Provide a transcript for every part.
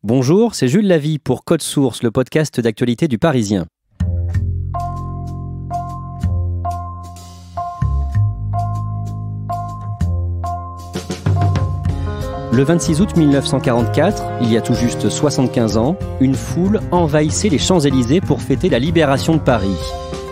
Bonjour, c'est Jules Lavie pour Code Source, le podcast d'actualité du Parisien. Le 26 août 1944, il y a tout juste 75 ans, une foule envahissait les Champs-Élysées pour fêter la libération de Paris.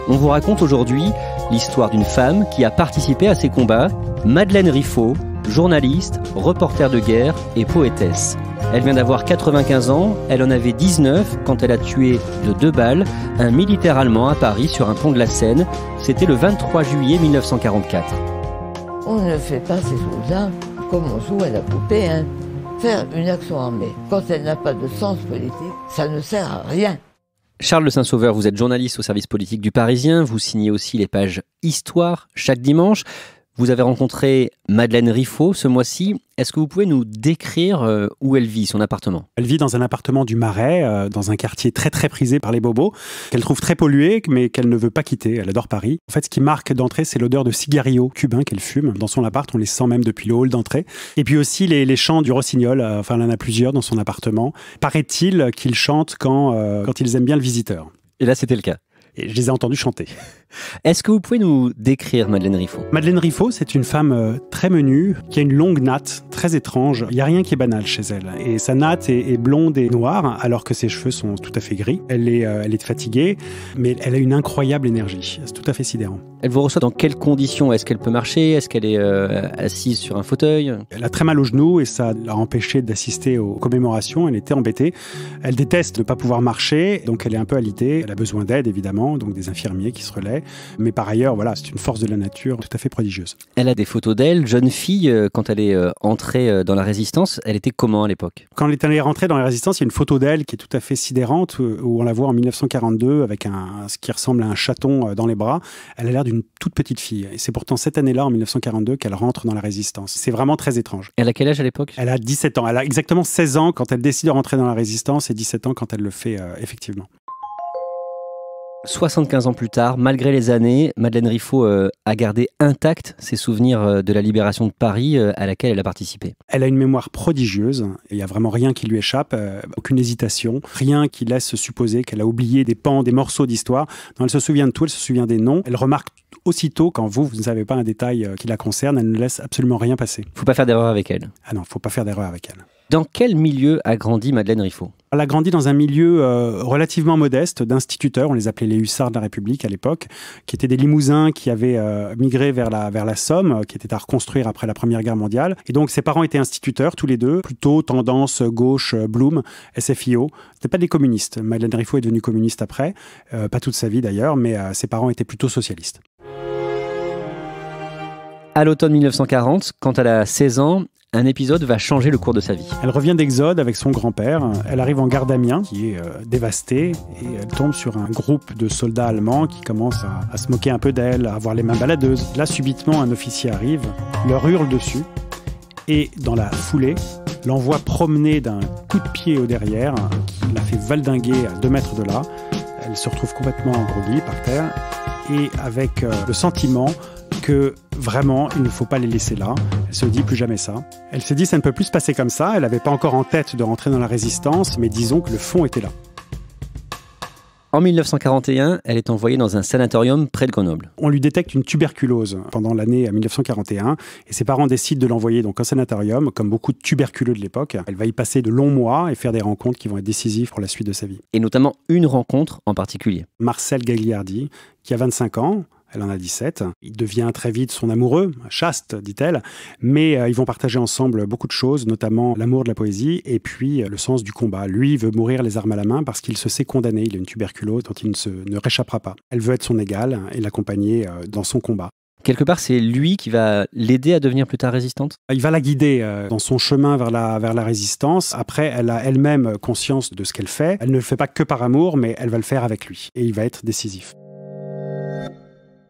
On vous raconte aujourd'hui l'histoire d'une femme qui a participé à ces combats, Madeleine Riffaut, journaliste, reporter de guerre et poétesse. Elle vient d'avoir 95 ans, elle en avait 19 quand elle a tué de 2 balles un militaire allemand à Paris sur un pont de la Seine. C'était le 23 juillet 1944. On ne fait pas ces choses-là comme on joue à la poupée. Faire une action armée, quand elle n'a pas de sens politique, ça ne sert à rien. Charles de Saint-Sauveur, vous êtes journaliste au service politique du Parisien, vous signez aussi les pages Histoire chaque dimanche. Vous avez rencontré Madeleine Riffaut ce mois-ci. Est-ce que vous pouvez nous décrire où elle vit, son appartement ? Elle vit dans un appartement du Marais, dans un quartier très très prisé par les bobos, qu'elle trouve très pollué, mais qu'elle ne veut pas quitter. Elle adore Paris. En fait, ce qui marque d'entrée, c'est l'odeur de cigarillos cubains qu'elle fume. Dans son appart, on les sent même depuis le hall d'entrée. Et puis aussi les chants du rossignol. Enfin, elle en a plusieurs dans son appartement. Paraît-il qu'ils chantent quand ils aiment bien le visiteur. Et là, c'était le cas. Et je les ai entendus chanter. Est-ce que vous pouvez nous décrire Madeleine Riffaut ? Madeleine Riffaut, c'est une femme très menue, qui a une longue natte, très étrange. Il n'y a rien qui est banal chez elle. Et sa natte est blonde et noire, alors que ses cheveux sont tout à fait gris. Elle est fatiguée, mais elle a une incroyable énergie. C'est tout à fait sidérant. Elle vous reçoit dans quelles conditions ? Est-ce qu'elle peut marcher ? Est-ce qu'elle est assise sur un fauteuil ? Elle a très mal aux genoux et ça l'a empêchée d'assister aux commémorations. Elle était embêtée. Elle déteste ne pas pouvoir marcher, donc elle est un peu alitée. Elle a besoin d'aide, évidemment, donc des infirmiers qui se relaient. Mais par ailleurs, voilà, c'est une force de la nature tout à fait prodigieuse. Elle a des photos d'elle, jeune fille, quand elle est entrée dans la Résistance. Elle était comment à l'époque ? Quand elle est allée rentrer dans la Résistance, il y a une photo d'elle qui est tout à fait sidérante, où on la voit en 1942 avec ce qui ressemble à un chaton dans les bras. Elle a l'air d'une toute petite fille. Et c'est pourtant cette année-là, en 1942, qu'elle rentre dans la Résistance. C'est vraiment très étrange. Elle a quel âge à l'époque ? Elle a 17 ans. Elle a exactement 16 ans quand elle décide de rentrer dans la Résistance et 17 ans quand elle le fait effectivement. 75 ans plus tard, malgré les années, Madeleine Riffaut a gardé intact ses souvenirs de la libération de Paris à laquelle elle a participé. Elle a une mémoire prodigieuse, et il n'y a vraiment rien qui lui échappe, aucune hésitation, rien qui laisse supposer qu'elle a oublié des pans, des morceaux d'histoire. Non, elle se souvient de tout, elle se souvient des noms, elle remarque aussitôt quand vous ne savez pas un détail qui la concerne, elle ne laisse absolument rien passer. Il ne faut pas faire d'erreur avec elle. Ah non, il ne faut pas faire d'erreur avec elle. Dans quel milieu a grandi Madeleine Riffaut ? Elle a grandi dans un milieu relativement modeste d'instituteurs, on les appelait les hussards de la République à l'époque, qui étaient des Limousins qui avaient migré vers la Somme, qui était à reconstruire après la Première Guerre mondiale. Et donc ses parents étaient instituteurs, tous les deux, plutôt tendance gauche, Blum, SFIO. C'était pas des communistes. Madeleine Riffaut est devenue communiste après, pas toute sa vie d'ailleurs, mais ses parents étaient plutôt socialistes. À l'automne 1940, quand elle a 16 ans, un épisode va changer le cours de sa vie. Elle revient d'Exode avec son grand-père. Elle arrive en gare d'Amiens, qui est dévastée, et elle tombe sur un groupe de soldats allemands qui commencent à se moquer un peu d'elle, à avoir les mains baladeuses. Là, subitement, un officier arrive, leur hurle dessus, et dans la foulée, l'envoie promener d'un coup de pied au derrière, qui la fait valdinguer à 2 mètres de là. Elle se retrouve complètement groggy par terre, et avec le sentiment que vraiment, il ne faut pas les laisser là. Elle se dit plus jamais ça. Elle se dit ça ne peut plus se passer comme ça. Elle n'avait pas encore en tête de rentrer dans la Résistance, mais disons que le fond était là. En 1941, elle est envoyée dans un sanatorium près de Grenoble. On lui détecte une tuberculose pendant l'année 1941 et ses parents décident de l'envoyer donc en sanatorium, comme beaucoup de tuberculeux de l'époque. Elle va y passer de longs mois et faire des rencontres qui vont être décisives pour la suite de sa vie. Et notamment une rencontre en particulier. Marcel Gagliardi, qui a 25 ans. Elle en a 17. Il devient très vite son amoureux, chaste, dit-elle, mais ils vont partager ensemble beaucoup de choses, notamment l'amour de la poésie et puis le sens du combat. Lui, il veut mourir les armes à la main parce qu'il se sait condamné. Il a une tuberculose dont il ne réchappera pas. Elle veut être son égale et l'accompagner dans son combat. Quelque part, c'est lui qui va l'aider à devenir plus tard résistante ? Il va la guider dans son chemin vers la résistance. Après, elle a elle-même conscience de ce qu'elle fait. Elle ne le fait pas que par amour, mais elle va le faire avec lui. Et il va être décisif.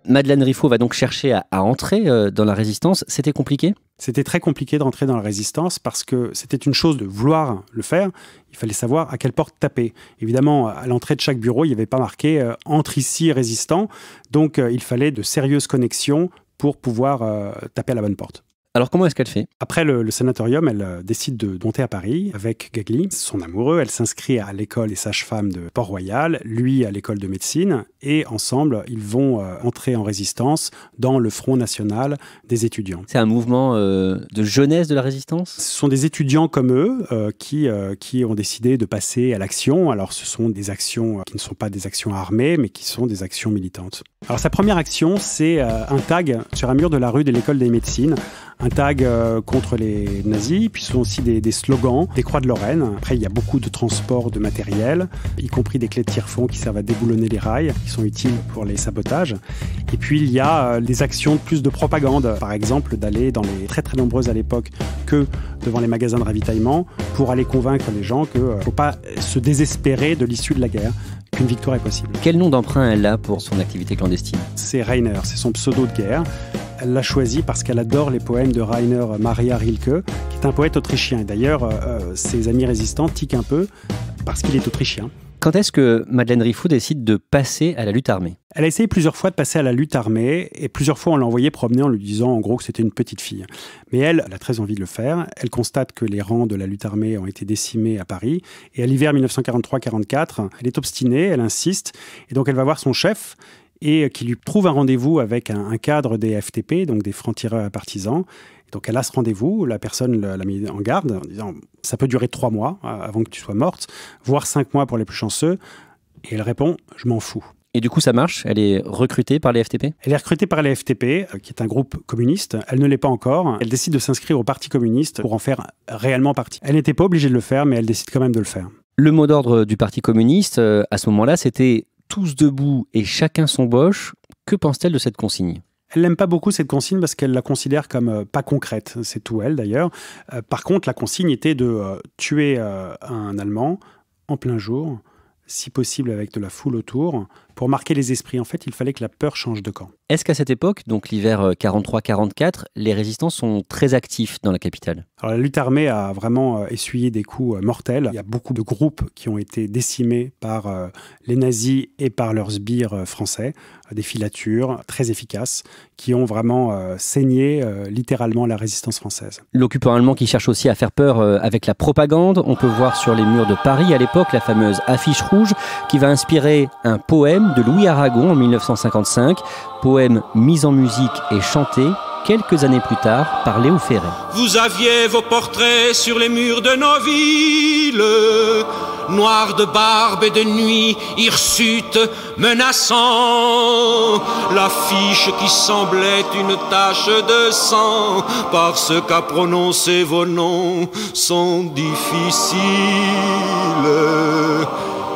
Madeleine Riffaut va donc chercher à entrer dans la Résistance. C'était compliqué ? C'était très compliqué de rentrer dans la Résistance parce que c'était une chose de vouloir le faire. Il fallait savoir à quelle porte taper. Évidemment, à l'entrée de chaque bureau, il n'y avait pas marqué « Entre ici, résistant ». Donc, il fallait de sérieuses connexions pour pouvoir taper à la bonne porte. Alors comment est-ce qu'elle fait? Après le sanatorium, elle décide de monter à Paris avec Gagli, son amoureux. Elle s'inscrit à l'école des sages-femmes de Port-Royal, lui à l'école de médecine, et ensemble, ils vont entrer en résistance dans le Front national des étudiants. C'est un mouvement de jeunesse de la résistance? Ce sont des étudiants comme eux qui ont décidé de passer à l'action. Alors ce sont des actions qui ne sont pas des actions armées, mais qui sont des actions militantes. Alors sa première action, c'est un tag sur un mur de la rue de l'école des médecines. Un tag contre les nazis, puis ce sont aussi des slogans, des croix de Lorraine. Après, il y a beaucoup de transports de matériel, y compris des clés de tire-fond qui servent à déboulonner les rails, qui sont utiles pour les sabotages. Et puis, il y a des actions plus de propagande, par exemple, d'aller dans les très très nombreuses à l'époque que devant les magasins de ravitaillement pour aller convaincre les gens qu'il ne faut pas se désespérer de l'issue de la guerre, qu'une victoire est possible. Quel nom d'emprunt elle a pour son activité clandestine? C'est Rainer, c'est son pseudo de guerre. Elle l'a choisi parce qu'elle adore les poèmes de Rainer Maria Rilke, qui est un poète autrichien. Et d'ailleurs, ses amis résistants tiquent un peu parce qu'il est autrichien. Quand est-ce que Madeleine Riffaut décide de passer à la lutte armée? Elle a essayé plusieurs fois de passer à la lutte armée et plusieurs fois on l'a envoyée promener en lui disant en gros que c'était une petite fille. Mais elle a très envie de le faire. Elle constate que les rangs de la lutte armée ont été décimés à Paris et à l'hiver 1943-44, elle est obstinée, elle insiste et donc elle va voir son chef et qui lui trouve un rendez-vous avec un cadre des FTP, donc des francs-tireurs partisans. Donc elle a ce rendez-vous, la personne l'a mis en garde en disant « ça peut durer 3 mois avant que tu sois morte, voire 5 mois pour les plus chanceux ». Et elle répond « je m'en fous ». Et du coup, ça marche? Elle est recrutée par les FTP? Elle est recrutée par les FTP, qui est un groupe communiste. Elle ne l'est pas encore. Elle décide de s'inscrire au Parti communiste pour en faire réellement partie. Elle n'était pas obligée de le faire, mais elle décide quand même de le faire. Le mot d'ordre du Parti communiste, à ce moment-là, c'était « tous debout et chacun son boche ». Que pense-t-elle de cette consigne? Elle n'aime pas beaucoup cette consigne parce qu'elle la considère comme pas concrète. C'est tout elle d'ailleurs. Par contre, la consigne était de tuer un Allemand en plein jour, si possible avec de la foule autour, pour marquer les esprits. En fait, il fallait que la peur change de camp. Est-ce qu'à cette époque, donc l'hiver 43-44, les résistants sont très actifs dans la capitale? Alors, la lutte armée a vraiment essuyé des coups mortels. Il y a beaucoup de groupes qui ont été décimés par les nazis et par leurs sbires français. Des filatures très efficaces qui ont vraiment saigné littéralement la résistance française. L'occupant allemand qui cherche aussi à faire peur avec la propagande. On peut voir sur les murs de Paris à l'époque la fameuse affiche rouge qui va inspirer un poème de Louis Aragon en 1955, poème mis en musique et chanté quelques années plus tard par Léo Ferré. Vous aviez vos portraits sur les murs de nos villes, noirs de barbe et de nuit, hirsutes menaçant, l'affiche qui semblait une tache de sang, parce qu'à prononcer vos noms sont difficiles.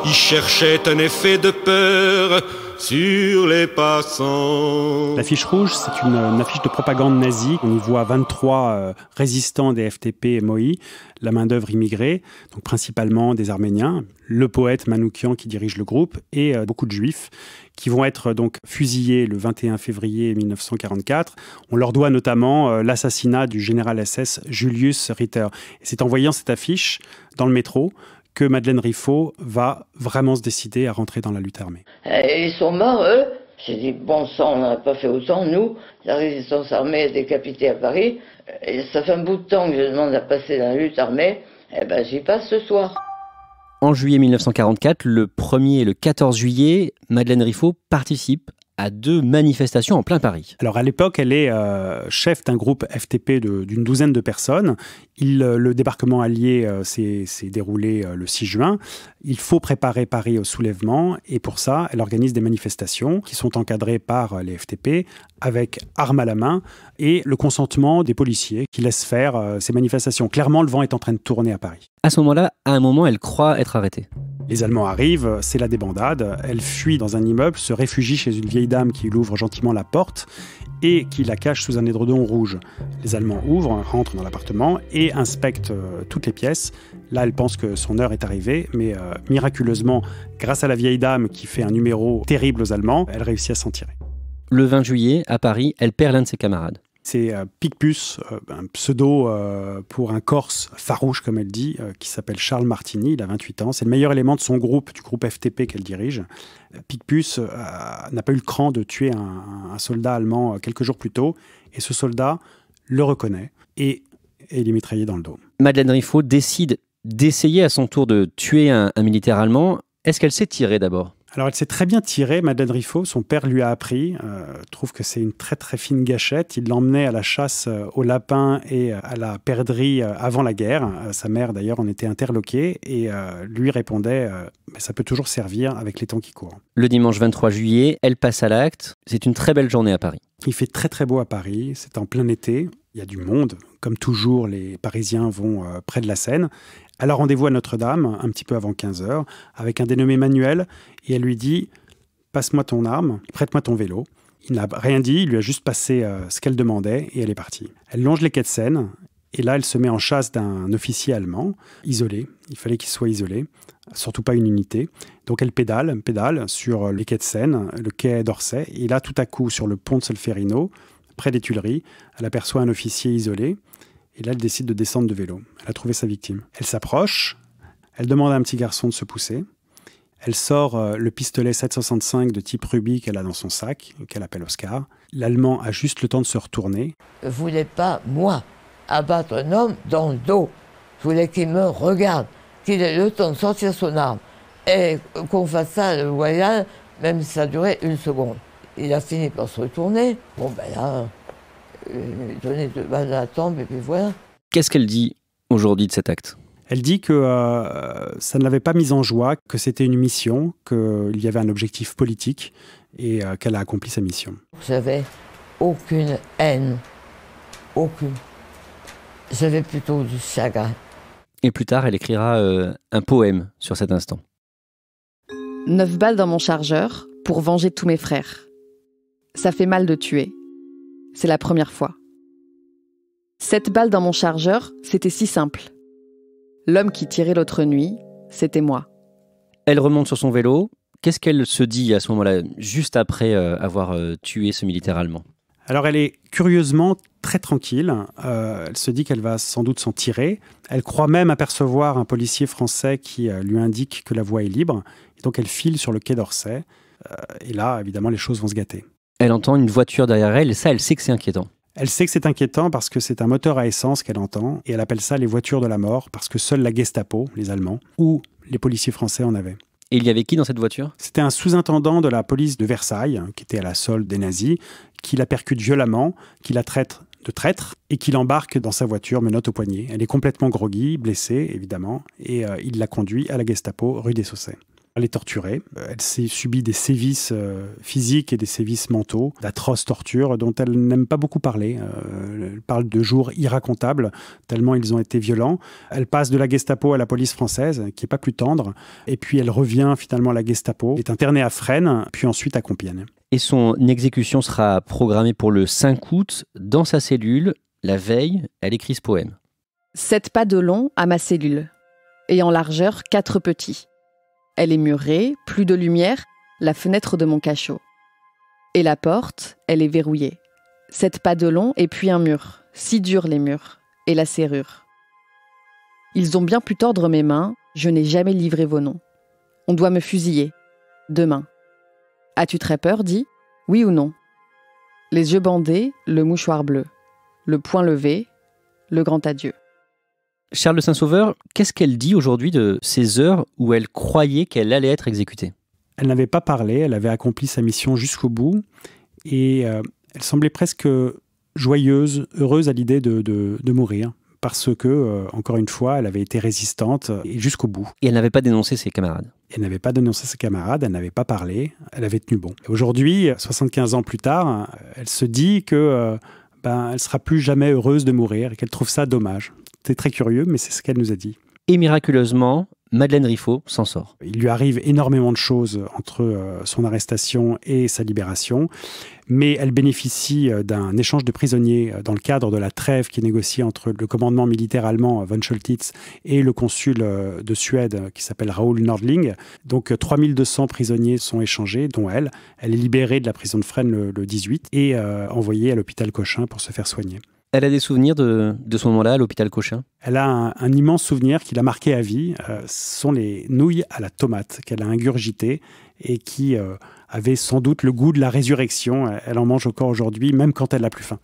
Ils cherchaient un effet de peur sur les passants. L'affiche rouge, c'est une affiche de propagande nazie. On y voit 23 résistants des FTP et MOI, la main-d'œuvre immigrée, donc principalement des Arméniens, le poète Manoukian qui dirige le groupe et beaucoup de Juifs qui vont être donc fusillés le 21 février 1944. On leur doit notamment l'assassinat du général SS Julius Ritter. Et c'est en voyant cette affiche dans le métro que Madeleine Riffaut va vraiment se décider à rentrer dans la lutte armée. Ils sont morts, eux. J'ai dit, bon sang, on n'a pas fait autant, nous. La résistance armée est décapitée à Paris. Et ça fait un bout de temps que je demande à passer dans la lutte armée. Eh ben, j'y passe ce soir. En juillet 1944, le 1er et le 14 juillet, Madeleine Riffaut participe à 2 manifestations en plein Paris. Alors à l'époque, elle est chef d'un groupe FTP d'une douzaine de personnes. Le débarquement allié s'est déroulé le 6 juin. Il faut préparer Paris au soulèvement et pour ça, elle organise des manifestations qui sont encadrées par les FTP avec armes à la main et le consentement des policiers qui laissent faire ces manifestations. Clairement, le vent est en train de tourner à Paris. À ce moment-là, à un moment, elle croit être arrêtée. Les Allemands arrivent, c'est la débandade. Elle fuit dans un immeuble, se réfugie chez une vieille dame qui lui ouvre gentiment la porte et qui la cache sous un édredon rouge. Les Allemands ouvrent, rentrent dans l'appartement et inspectent toutes les pièces. Là, elle pense que son heure est arrivée, mais miraculeusement, grâce à la vieille dame qui fait un numéro terrible aux Allemands, elle réussit à s'en tirer. Le 20 juillet, à Paris, elle perd l'un de ses camarades. C'est Picpus, un pseudo pour un Corse farouche, comme elle dit, qui s'appelle Charles Martini, il a 28 ans. C'est le meilleur élément de son groupe, du groupe FTP qu'elle dirige. Picpus n'a pas eu le cran de tuer un soldat allemand quelques jours plus tôt. Et ce soldat le reconnaît et il est mitraillé dans le dos. Madeleine Riffaut décide d'essayer à son tour de tuer un militaire allemand. Est-ce qu'elle s'est tirée d'abord ? Alors, elle s'est très bien tirée, Madeleine Riffaut. Son père lui a appris. Trouve que c'est une très, très fine gâchette. Il l'emmenait à la chasse aux lapins et à la perdrix avant la guerre. Sa mère, d'ailleurs, en était interloquée et lui répondait « ça peut toujours servir avec les temps qui courent ». Le dimanche 23 juillet, elle passe à l'acte. C'est une très belle journée à Paris. Il fait très, très beau à Paris. C'est en plein été. Il y a du monde. Comme toujours, les Parisiens vont près de la Seine. Elle a rendez-vous à Notre-Dame, un petit peu avant 15h, avec un dénommé Manuel, et elle lui dit « Passe-moi ton arme, prête-moi ton vélo ». Il n'a rien dit, il lui a juste passé ce qu'elle demandait, et elle est partie. Elle longe les quais de Seine, et là, elle se met en chasse d'un officier allemand, isolé. Il fallait qu'il soit isolé, surtout pas une unité. Donc elle pédale sur les quais de Seine, le quai d'Orsay, et là, tout à coup, sur le pont de Solferino, près des Tuileries, elle aperçoit un officier isolé. Et là, elle décide de descendre de vélo. Elle a trouvé sa victime. Elle s'approche, elle demande à un petit garçon de se pousser. Elle sort le pistolet 7,65 de type Ruby qu'elle a dans son sac, qu'elle appelle Oscar. L'Allemand a juste le temps de se retourner. Je ne voulais pas, moi, abattre un homme dans le dos. Je voulais qu'il me regarde, qu'il ait le temps de sortir son arme et qu'on fasse ça le voyage, même si ça durait 1 seconde. Il a fini par se retourner. Bon, ben là... donner 2 balles à la tempe et puis voilà. Qu'est-ce qu'elle dit aujourd'hui de cet acte ? Elle dit que ça ne l'avait pas mise en joie, que c'était une mission, qu'il y avait un objectif politique et qu'elle a accompli sa mission. J'avais aucune haine, aucune. J'avais plutôt du chagrin. Et plus tard, elle écrira un poème sur cet instant. 9 balles dans mon chargeur pour venger tous mes frères. Ça fait mal de tuer. C'est la première fois. 7 balles dans mon chargeur, c'était si simple. L'homme qui tirait l'autre nuit, c'était moi. Elle remonte sur son vélo. Qu'est-ce qu'elle se dit à ce moment-là, juste après avoir tué ce militaire allemand ? Alors elle est curieusement très tranquille. Elle se dit qu'elle va sans doute s'en tirer. Elle croit même apercevoir un policier français qui lui indique que la voie est libre. Et donc elle file sur le quai d'Orsay. Et là, évidemment, les choses vont se gâter. Elle entend une voiture derrière elle et ça, elle sait que c'est inquiétant. Elle sait que c'est inquiétant parce que c'est un moteur à essence qu'elle entend et elle appelle ça les voitures de la mort parce que seule la Gestapo, les Allemands, ou les policiers français en avaient. Et il y avait qui dans cette voiture ? C'était un sous-intendant de la police de Versailles, qui était à la solde des nazis, qui la percute violemment, qui la traite de traître et qui l'embarque dans sa voiture, menottes au poignet. Elle est complètement groggy, blessée évidemment, et il la conduit à la Gestapo, rue des Saussaies. Elle est torturée, elle s'est subie des sévices physiques et des sévices mentaux, d'atroces tortures dont elle n'aime pas beaucoup parler. Elle parle de jours irracontables, tellement ils ont été violents. Elle passe de la Gestapo à la police française, qui n'est pas plus tendre, et puis elle revient finalement à la Gestapo, est internée à Fresnes, puis ensuite à Compiègne. Et son exécution sera programmée pour le 5 août. Dans sa cellule, la veille, elle écrit ce poème. 7 pas de long à ma cellule, et en largeur 4 petits. Elle est murée, plus de lumière, la fenêtre de mon cachot. Et la porte, elle est verrouillée. 7 pas de long et puis un mur, si durs les murs, et la serrure. Ils ont bien pu tordre mes mains, je n'ai jamais livré vos noms. On doit me fusiller, demain. As-tu très peur, dis, oui ou non? Les yeux bandés, le mouchoir bleu, le poing levé, le grand adieu. Charles de Saint-Sauveur, qu'est-ce qu'elle dit aujourd'hui de ces heures où elle croyait qu'elle allait être exécutée ? Elle n'avait pas parlé, elle avait accompli sa mission jusqu'au bout et elle semblait presque joyeuse, heureuse à l'idée de mourir parce que, encore une fois, elle avait été résistante et jusqu'au bout. Et elle n'avait pas dénoncé ses camarades. Elle n'avait pas dénoncé ses camarades, elle n'avait pas parlé, elle avait tenu bon. Et aujourd'hui, 75 ans plus tard, elle se dit que elle sera plus jamais heureuse de mourir et qu'elle trouve ça dommage. C'est très curieux, mais c'est ce qu'elle nous a dit. Et miraculeusement, Madeleine Riffaut s'en sort. Il lui arrive énormément de choses entre son arrestation et sa libération, mais elle bénéficie d'un échange de prisonniers dans le cadre de la trêve qui est négociée entre le commandement militaire allemand von Choltitz et le consul de Suède qui s'appelle Raoul Nordling. Donc 3200 prisonniers sont échangés, dont elle. Elle est libérée de la prison de Fresnes le 18 et envoyée à l'hôpital Cochin pour se faire soigner. Elle a des souvenirs de ce moment-là à l'hôpital Cochin ? Elle a un immense souvenir qui l'a marqué à vie. Ce sont les nouilles à la tomate qu'elle a ingurgitées et qui avaient sans doute le goût de la résurrection. Elle en mange encore aujourd'hui, même quand elle n'a plus faim.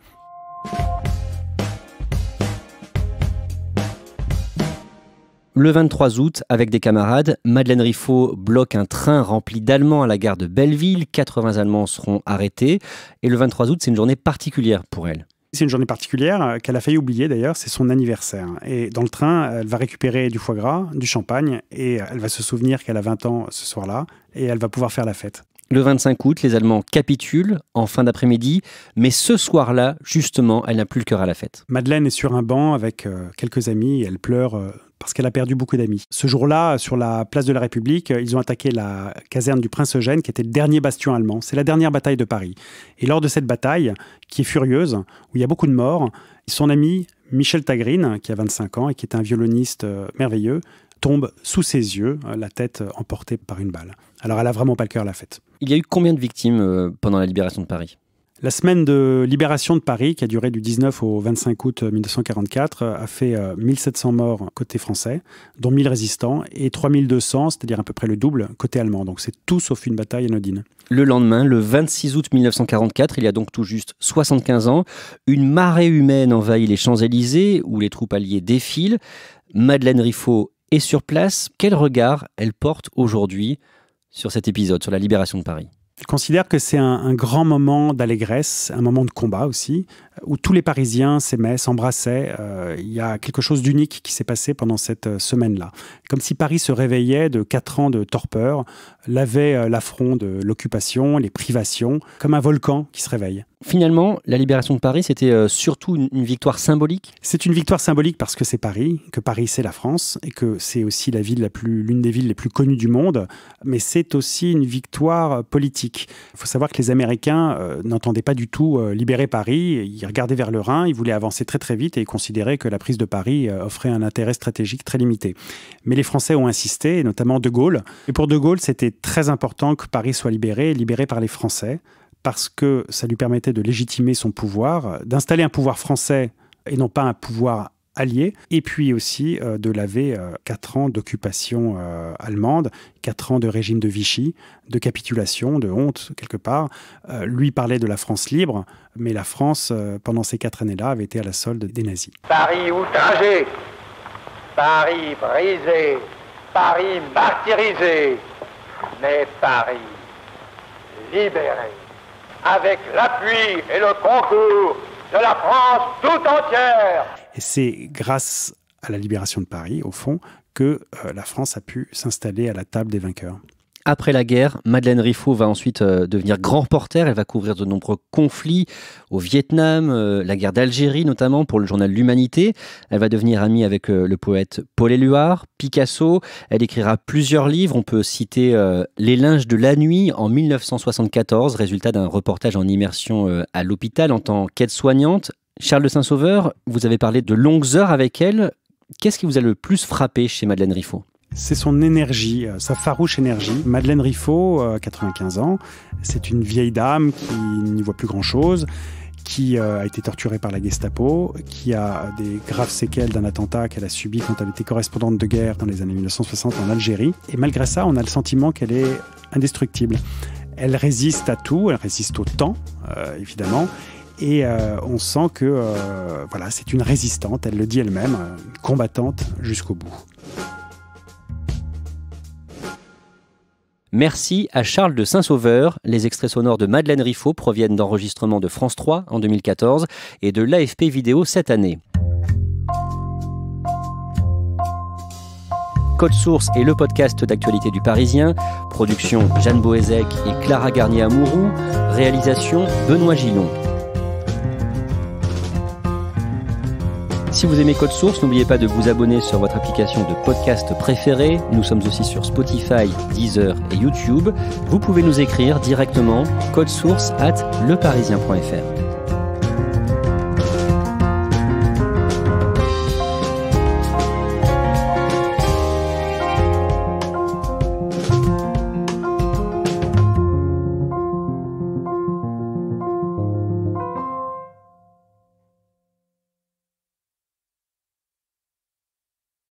Le 23 août, avec des camarades, Madeleine Riffaut bloque un train rempli d'Allemands à la gare de Belleville. 80 Allemands seront arrêtés. Et le 23 août, c'est une journée particulière pour elle. C'est une journée particulière qu'elle a failli oublier d'ailleurs, c'est son anniversaire. Et dans le train, elle va récupérer du foie gras, du champagne, et elle va se souvenir qu'elle a 20 ans ce soir-là, et elle va pouvoir faire la fête. Le 25 août, les Allemands capitulent en fin d'après-midi, mais ce soir-là, justement, elle n'a plus le cœur à la fête. Madeleine est sur un banc avec quelques amis, et elle pleure parce qu'elle a perdu beaucoup d'amis. Ce jour-là, sur la place de la République, ils ont attaqué la caserne du Prince Eugène, qui était le dernier bastion allemand. C'est la dernière bataille de Paris. Et lors de cette bataille, qui est furieuse, où il y a beaucoup de morts, son ami Michel Tagrine, qui a 25 ans et qui est un violoniste merveilleux, tombe sous ses yeux, la tête emportée par une balle. Alors elle n'a vraiment pas le cœur à la fête. Il y a eu combien de victimes pendant la libération de Paris ? La semaine de libération de Paris, qui a duré du 19 au 25 août 1944, a fait 1700 morts côté français, dont 1000 résistants, et 3200, c'est-à-dire à peu près le double, côté allemand. Donc c'est tout sauf une bataille anodine. Le lendemain, le 26 août 1944, il y a donc tout juste 75 ans, une marée humaine envahit les Champs-Élysées, où les troupes alliées défilent. Madeleine Riffaut est sur place. Quel regard elle porte aujourd'hui sur cet épisode, sur la libération de Paris ? Je considère que c'est un grand moment d'allégresse, un moment de combat aussi, où tous les Parisiens s'aimaient, s'embrassaient. Il y a quelque chose d'unique qui s'est passé pendant cette semaine-là. Comme si Paris se réveillait de 4 ans de torpeur, lavait l'affront de l'occupation, les privations, comme un volcan qui se réveille. Finalement, la libération de Paris, c'était surtout une victoire symbolique ? C'est une victoire symbolique parce que c'est Paris, que Paris c'est la France, et que c'est aussi l'une des villes les plus connues du monde, mais c'est aussi une victoire politique. Il faut savoir que les Américains n'entendaient pas du tout libérer Paris, ils regardaient vers le Rhin, ils voulaient avancer très très vite et ils considéraient que la prise de Paris offrait un intérêt stratégique très limité. Mais les Français ont insisté, et notamment De Gaulle. Et pour De Gaulle, c'était très important que Paris soit libéré par les Français, parce que ça lui permettait de légitimer son pouvoir, d'installer un pouvoir français et non pas un pouvoir allié, et puis aussi de laver 4 ans d'occupation allemande, 4 ans de régime de Vichy, de capitulation, de honte quelque part. Lui parlait de la France libre, mais la France, pendant ces 4 années-là, avait été à la solde des nazis. Paris outragé, Paris brisé, Paris martyrisé, mais Paris libéré, avec l'appui et le concours de la France tout entière. Et c'est grâce à la libération de Paris, au fond, que la France a pu s'installer à la table des vainqueurs. Après la guerre, Madeleine Riffaut va ensuite devenir grand reporter. Elle va couvrir de nombreux conflits au Vietnam, la guerre d'Algérie notamment pour le journal L'Humanité. Elle va devenir amie avec le poète Paul Éluard, Picasso. Elle écrira plusieurs livres. On peut citer Les linges de la nuit en 1974, résultat d'un reportage en immersion à l'hôpital en tant qu'aide-soignante. Charles de Saint-Sauveur, vous avez parlé de longues heures avec elle. Qu'est-ce qui vous a le plus frappé chez Madeleine Riffaut ? C'est son énergie, sa farouche énergie. Madeleine Riffaut, 95 ans, c'est une vieille dame qui n'y voit plus grand-chose, qui a été torturée par la Gestapo, qui a des graves séquelles d'un attentat qu'elle a subi quand elle était correspondante de guerre dans les années 1960 en Algérie. Et malgré ça, on a le sentiment qu'elle est indestructible. Elle résiste à tout, elle résiste au temps, évidemment. Et on sent que c'est une résistante, elle le dit elle-même, combattante jusqu'au bout. Merci à Charles de Saint-Sauveur. Les extraits sonores de Madeleine Riffaut proviennent d'enregistrements de France 3 en 2014 et de l'AFP Vidéo cette année. Code Source est le podcast d'actualité du Parisien. Production Jeanne Boézek et Clara Garnier-Amouroux. Réalisation Benoît Gillon. Si vous aimez Code Source, n'oubliez pas de vous abonner sur votre application de podcast préférée. Nous sommes aussi sur Spotify, Deezer et YouTube. Vous pouvez nous écrire directement codesource@leparisien.fr.